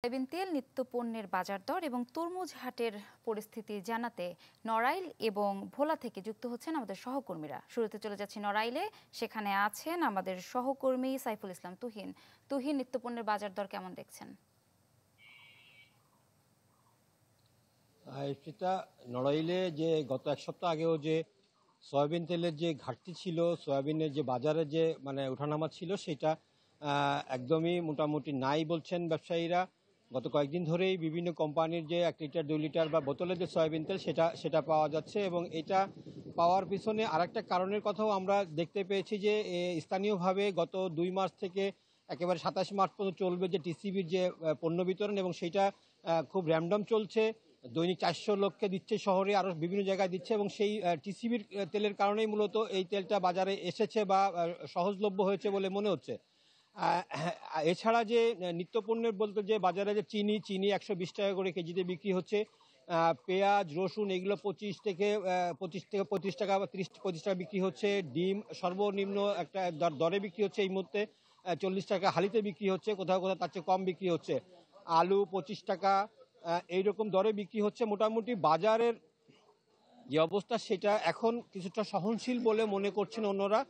Soybean তেল নিত্যপণ্যের বাজার দর এবং তরমুজ হাটের পরিস্থিতি জানাতে নড়াইল এবং ভোলা থেকে যুক্ত হচ্ছেন আমাদের সহকর্মীরা। শুরুতে চলে যাচ্ছি নড়াইলে, সেখানে আছেন আমাদের সহকর্মী সাইফুল ইসলাম তুহিন। তুহিন, নিত্যপণ্যের বাজার দর কেমন দেখছেন? নড়াইলে যে গত এক সপ্তাহ আগেও যে সয়াবিন তেলের যে ঘাটতি ছিল, সয়াবিনের যে বাজারে যে ওঠানামা ছিল, সেটা একদমই মোটামুটি নাই বলছেন ব্যবসায়ীরা। গত কয়েকদিন ধরেই বিভিন্ন কোম্পানির যে 1 লিটার 2 লিটার বা বোতলের যে সয়াবিন তেল সেটা পাওয়া যাচ্ছে, এবং এটা পাওয়ার পিছনে আরেকটা কারণের কথাও আমরা দেখতে পেয়েছি যে স্থানীয়ভাবে গত 2 মাস থেকে একেবারে 27 মার্চ পর্যন্ত চলবে যে টিসিবির যে পণ্য বিতরণ, এবং সেইটা খুব র্যান্ডম চলছে। দৈনিক 400 লোককে দিচ্ছে, শহরে আরও বিভিন্ন জায়গায় দিচ্ছে, এবং সেই টিসিবির তেলের কারণেই মূলত এই তেলটা বাজারে এসেছে বা সহজলভ্য হয়েছে বলে মনে হচ্ছে। এছাড়া যে নিত্যপণ্যের বলতে যে বাজারে যে চিনি 120 টাকা করে কেজিতে বিক্রি হচ্ছে, পেঁয়াজ রসুন এগুলো 25 টাকা বা 30-35 টাকা বিক্রি হচ্ছে। ডিম সর্বনিম্ন একটা দরে বিক্রি হচ্ছে, এই মুহূর্তে 40 টাকা হালিতে বিক্রি হচ্ছে, কোথাও কোথাও তার চেয়ে কম বিক্রি হচ্ছে। আলু 25 টাকা এইরকম দরে বিক্রি হচ্ছে। মোটামুটি বাজারের যে অবস্থা সেটা এখন কিছুটা সহনশীল বলে মনে করছেন অন্যরা।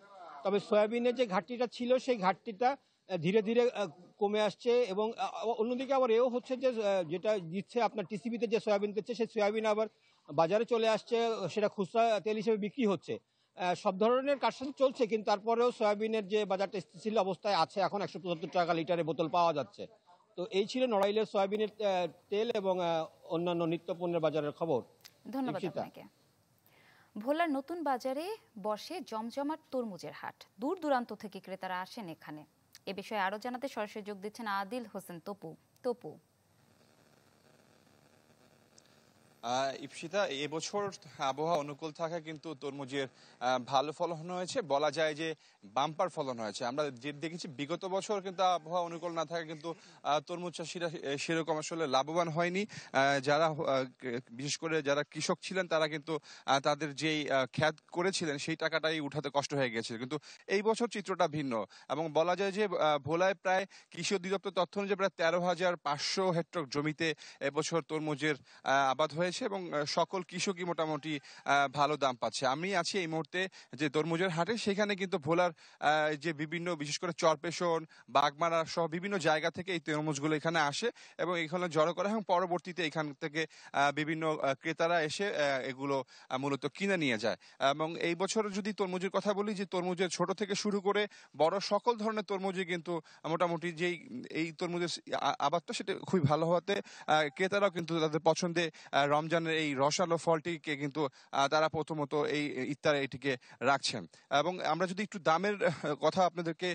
তবে সয়াবিনের যে ঘাটতিটা ছিল, সেই ঘাটতিটা ধীরে ধীরে কমে আসছে, এবং অন্যদিকে আবার এও হচ্ছে যে যেটা দিচ্ছে আপনার টিসিবিতে যে সয়াবিন দিচ্ছে, সেই সয়াবিন আবার বাজারে চলে আসছে, সেটা খুচরা তেল হিসেবে বিক্রি হচ্ছে। সব ধরনের কারসাজি চলছে, কিন্তু তারপরেও সয়াবিনের যে বাজারটা স্থিতিশীল অবস্থায় আছে, এখন 175 টাকা লিটারে বোতল পাওয়া যাচ্ছে। তো এই ছিল নড়াইলের সয়াবিনের তেল এবং অন্যান্য নিত্যপণ্যের বাজারের খবর। ধন্যবাদ আপনাকে। ভোলার নতুন বাজারে বসে জমজমাট তরমুজের হাট। দূর দূরান্ত থেকে ক্রেতারা আসেন এখানে। এ বিষয়ে আরো জানাতে সরাসরি যোগ দিচ্ছেন আদিল হোসেন তপু। ইপসিতা, এবছর আবহাওয়া অনুকূল থাকা কিন্তু তরমুজের ভালো ফলন হয়েছে, বলা যায় যে বাম্পার ফলন হয়েছে। আমরা যে দেখেছি বিগত বছর কিন্তু আবহাওয়া অনুকূল না থাকা কিন্তু তরমুজ চাষিরা সেরকম আসলে লাভবান হয়নি। যারা বিশেষ করে যারা কৃষক ছিলেন, তারা কিন্তু তাদের যেই খ্যাত করেছিলেন সেই টাকাটাই উঠাতে কষ্ট হয়ে গেছিল। কিন্তু এই বছর চিত্রটা ভিন্ন, এবং বলা যায় যে ভোলায় প্রায় কৃষি অধিদপ্তর তথ্য অনুযায়ী প্রায় 13,500 হেক্টর জমিতে এবছর তরমুজের আবাদ হয়েছে, এবং সকল কৃষকই মোটামুটি ভালো দাম পাচ্ছে। আমি আছি এই মুহূর্তে যে তরমুজের হাটে, সেখানে কিন্তু ভোলার যে বিভিন্ন বিশেষ করে চরপেশন, বাগমারা সহ বিভিন্ন জায়গা থেকে এই তরমুজগুলো এখানে আসে এবং এখানে জড়ো করা, এবং পরবর্তীতে এখান থেকে বিভিন্ন ক্রেতারা এসে এগুলো মূলত কিনে নিয়ে যায়। এবং এই বছর যদি তরমুজের কথা বলি, যে তরমুজের ছোট থেকে শুরু করে বড় সকল ধরনের তরমুজই কিন্তু মোটামুটি যেই এই তরমুজের আবাদটা সেটা খুবই ভালো হওয়াতে ক্রেতারাও কিন্তু তাদের পছন্দে রমজানের এই রসালো ফলটিকে কিন্তু তারা প্রথমত এই ইফতারে এটিকে রাখছেন। এবং আমরা যদি একটু দামের কথা আপনাদেরকে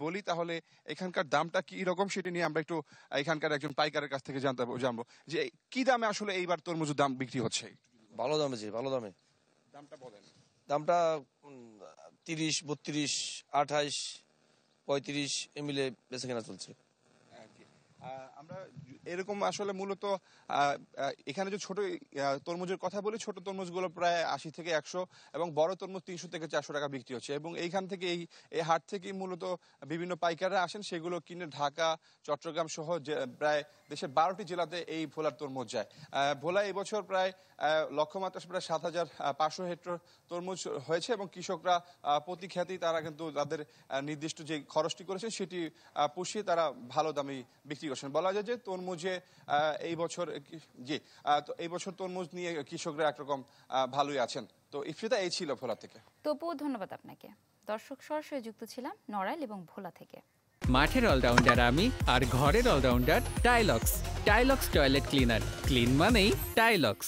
বলি, তাহলে এখানকার দামটা কি রকম সেটা নিয়ে আমরা একটু এখানকার একজন পাইকারের কাছ থেকে জানবো যে কি দামে আসলে এইবার তরমুজের দাম বিক্রি হচ্ছে। ভালো দামে, ভালো দামে। দামটা বলেন। দামটা 30, 32, 28, 35 এমিলে বেচা কেনা চলছে। আমরা এরকম আসলে মূলত এখানে যে ছোট তরমুজের কথা বলি, ছোট তরমুজগুলো প্রায় 80 থেকে 100, এবং বড় তরমুজ 300 থেকে 400 টাকা বিক্রি হচ্ছে। এবং এইখান থেকে এই হাট থেকে মূলত বিভিন্ন পাইকাররা আসেন, সেগুলো কিনে ঢাকা, চট্টগ্রাম সহ প্রায় দেশের 12টি জেলাতে এই ভোলার তরমুজ যায়। ভোলা এবছর প্রায় লক্ষ্যমাত্রা প্রায় 7,500 হেক্টর তরমুজ হয়েছে, এবং কৃষকরা প্রতি খ্যাতি তারা কিন্তু তাদের নির্দিষ্ট যে খরচটি করেছেন সেটি পুষিয়ে তারা ভালো দামে বিক্রি করছেন। বলা যায় যে তরমুজে এই বছর এই বছর তরমুজ নিয়ে কৃষকরা একরকম ভালোই আছেন। তো ইফরিতা, এই ছিল ভোলা থেকে। তপু, ধন্যবাদ আপনাকে। দর্শক, সরাসরি যুক্ত ছিলাম নড়াইল এবং ভোলা থেকে। মাঠের অলরাউন্ডার আমি, আর ঘরের allrounder Tylox. Tylox toilet cleaner, clean মানেই টাইলক্স।